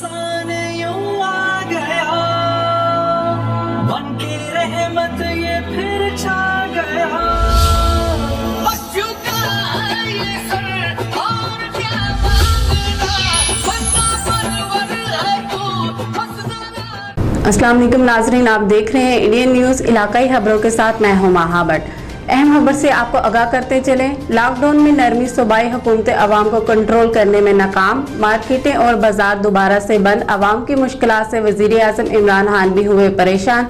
इंसान यूं आ गया, मन की रहमत ये फिर छा गया। अस्सलाम वालेकुम नाजरीन, आप देख रहे हैं इंडियन न्यूज़ इलाकाई खबरों के साथ मैं हूं माहा भट्ट। अहम खबर से आपको आगाह करते चलें। लॉकडाउन में नरमी सूबाई हुकूमतें अवाम को कंट्रोल करने में नाकाम, मार्केटें और बाजार दोबारा से बंद, अवाम की मुश्किलात से वज़ीर आज़म इमरान खान भी हुए परेशान,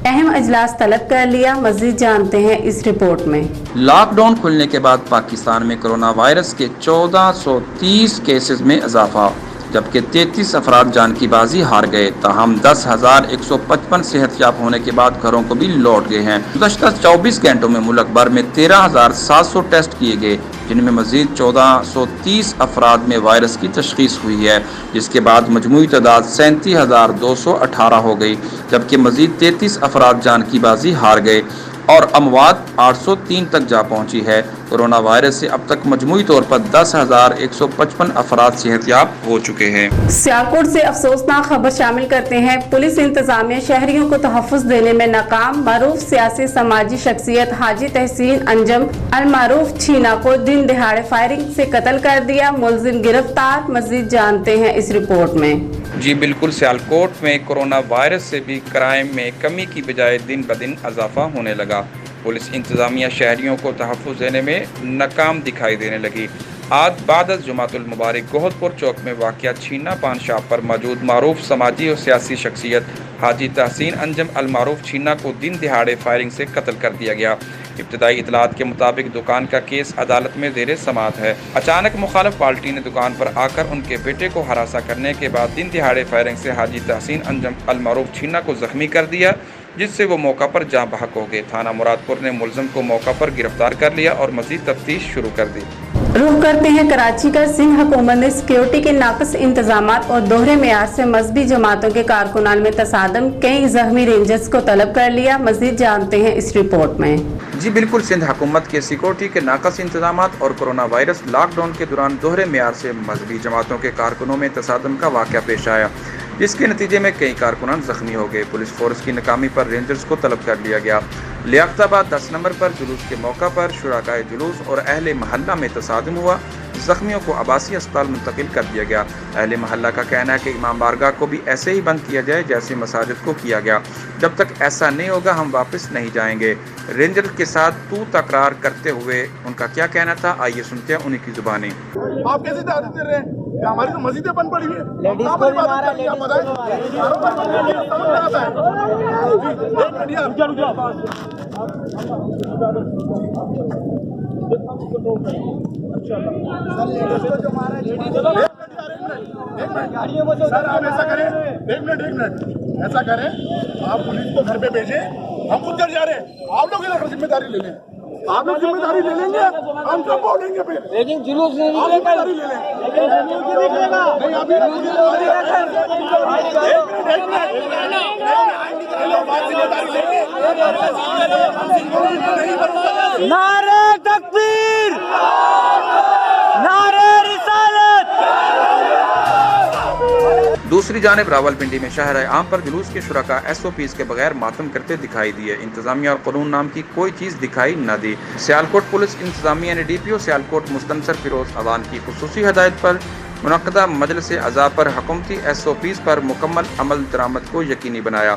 अहम अजलास तलब कर लिया। मज़ीद जानते हैं इस रिपोर्ट में। लॉकडाउन खुलने के बाद पाकिस्तान में कोरोना वायरस के 1430 केसेस में इजाफा, जबकि 33 अफराद जान की बाजी हार गए। ताहम 10,155 सेहतयाब होने के बाद घरों को भी लौट गए हैं। गुज़श्ता 24 घंटों में मुल्क भर में 13,700 टेस्ट किए गए, जिनमें मजीद 1430 अफराद में वायरस की तशख़ीस हुई है, जिसके बाद मजमूई तादाद 37,218 हो गई, जबकि मजीद 33 अफराद जान की बाजी हार गए और अमवात 803 तक जा पहुंची है। कोरोना वायरस से अब तक मजमूई तौर पर 10,155 अफराद सेहतयाब हो चुके हैं। सियालकोट से अफसोसनाक खबर शामिल करते हैं। पुलिस इंतजामिया शहरियों को तहफ़्फ़ुज़ देने में नाकाम। मारूफ सियासी समाजी शख्सियत हाजी तहसीन अंजम अलमारूफ छीना को दिन दिहाड़े फायरिंग से कत्ल कर दिया, मुलजिम गिरफ्तार। मज़ीद जानते हैं इस रिपोर्ट में। जी बिल्कुल, सियालकोट में कोरोना वायरस से भी क्राइम में कमी की बजाय दिन ब दिन इजाफा होने लगा। पुलिस इंतजामिया शहरियों को तहफ़्फ़ुज़ देने में नाकाम दिखाई देने लगी। आज बाद जुमातुल मुबारक गोहदपुर चौक में वाक़या छीना पान शॉप पर मौजूद मारूफ समाजी और सियासी शख्सियत हाजी तहसीन अंजम अलमारूफ छीना को दिन दिहाड़े फायरिंग से कत्ल कर दिया गया। इब्तदाई इतलात के मुताबिक दुकान का केस अदालत में ज़ेरे समाअत है। अचानक मुखालिफ पार्टी ने दुकान पर आकर उनके बेटे को हरासा करने के बाद दिन दिहाड़े फायरिंग से हाजी तहसीन अंजम अलमारूफ छीना को जख्मी कर दिया, जिससे वो मौका पर जाँ बहक हो गए। थाना मुरादपुर ने मुलजिम को मौका पर गिरफ्तार कर लिया और मज़ीद तफ्तीश शुरू कर दी। रुख करते हैं कराची का। सिंध हुकूमत ने सिक्योरिटी के नाकस इंतजामात और दोहरे मेयार से मजहबी जमातों के कारकुनान में तसादम, कई जख्मी रेंजर्स को तलब कर लिया। मज़ीद जानते हैं इस रिपोर्ट में। जी बिल्कुल, सिंध हुकूमत के सिक्योरिटी के नाकस इंतजामात और कोरोना वायरस लॉकडाउन के दौरान दोहरे मेयार से मजहबी जमातों के कारकुनों में तसादम का वाक़या पेश आया, जिसके नतीजे में कई कारकुनान जख्मी हो गए। पुलिस फोर्स की नाकामी पर रेंजर्स को तलब कर लिया गया। लियाकताबाद 10 नंबर पर जुलूस के मौका पर शुराकाए जुलूस और अहले महल्ला में तसादम हुआ। जख्मियों को आबासी अस्पताल मुंतकिल कर दिया गया। अहले महल्ला का कहना है कि इमाम बारगाह को भी ऐसे ही बंद किया जाए जैसे मसाजिद को किया गया। जब तक ऐसा नहीं होगा हम वापस नहीं जाएंगे। रेंजर के साथ तू तकरार करते हुए उनका क्या कहना था, आइए सुनते हैं उन्हीं की जुबानी। आप कैसे इजाजत दे रहे हैं? हमारी तो मस्जिदें बंद पड़ी है। सर आप ऐसा करें, एक मिनट ऐसा करें, आप पुलिस को घर पे भेजें, हम खुद घर जा रहे हैं, आप लोग इधर जिम्मेदारी ले लें। आप लोग जिम्मेदारी ले लेंगे, हम सब बोलेंगे फिर, लेकिन जुलूस नहीं निकलेगा, नहीं अभी नारे तकबीर, नारे रिसालत। दूसरी जानिब रावलपिंडी में शहर आम पर जुलूस के शुरका SOPs के बगैर मातम करते दिखाई दिए। इंतजामिया और कानून नाम की कोई चीज़ दिखाई न दी। सियालकोट पुलिस इंतजामिया ने DPO सियालकोट मुस्तनसर फिरोज अवान की खुसूसी हदायत पर मुनक्कदा मजलिस अज़ा पर हुकूमती SOPs पर मुकम्मल अमल दरामद को यकीनी बनाया।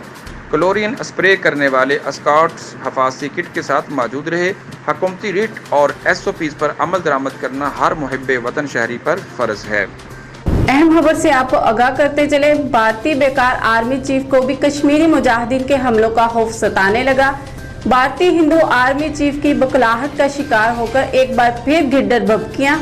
क्लोरीन स्प्रे करने वाले स्काउट्स हफाजती किट के साथ मौजूद रहे। हुकूमती रिट और SOPs पर अमल दरामद करना हर मुहिब्बे वतन शहरी पर फ़र्ज है। अहम खबर से आपको आगाह करते चले। भारतीय बेकार आर्मी चीफ को भी कश्मीरी मुजाहिदीन के हमलों का खौफ सताने लगा। भारतीय हिंदू आर्मी चीफ की बकलाहट का शिकार होकर एक बार फिर गिड्डर बबकियां।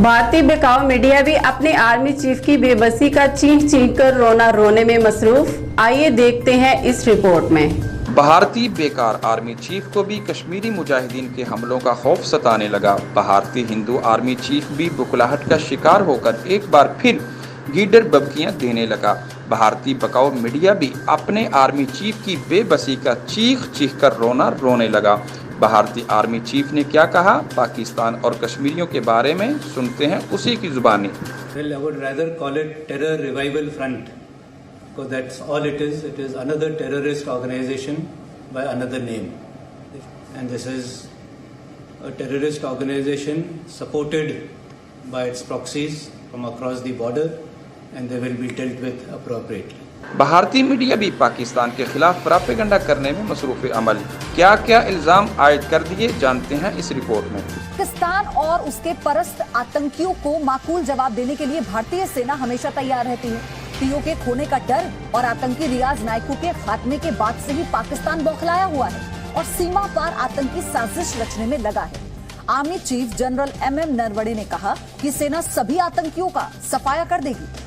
भारतीय बेकाऊ मीडिया भी अपने आर्मी चीफ की बेबसी का चीख चीख कर रोने में मसरूफ। आइए देखते हैं इस रिपोर्ट में। भारतीय बेकार आर्मी चीफ को भी कश्मीरी मुजाहिदीन के हमलों का खौफ सताने लगा। भारतीय हिंदू आर्मी चीफ भी बुखलाहट का शिकार होकर एक बार फिर गीडर बबकियां देने लगा। भारतीय बकाऊ मीडिया भी अपने आर्मी चीफ की बेबसी का चीख चीख कर रोने लगा। भारतीय आर्मी चीफ ने क्या कहा, पाकिस्तान और कश्मीरियों के बारे में सुनते हैं उसी की जुबानी। Well, I would rather call it Terror Revival Front, because that's all it is. It is another terrorist organization by another name. And this is a terrorist organization supported by its proxies from across the border, and they will be dealt with appropriately. भारतीय media भी पाकिस्तान के खिलाफ propaganda करने में मसरूफ अमल। क्या क्या इल्जाम आयद कर दिए, जानते हैं इस रिपोर्ट में। पाकिस्तान और उसके परस्त आतंकियों को माकूल जवाब देने के लिए भारतीय सेना हमेशा तैयार रहती है। पीओ के खोने का डर और आतंकी रियाज नायकू के खात्मे के बाद से ही पाकिस्तान बौखलाया हुआ है और सीमा पार आतंकी साजिश रचने में लगा है। Army chief general MM Naravane ने कहा कि सेना सभी आतंकियों का सफाया कर देगी।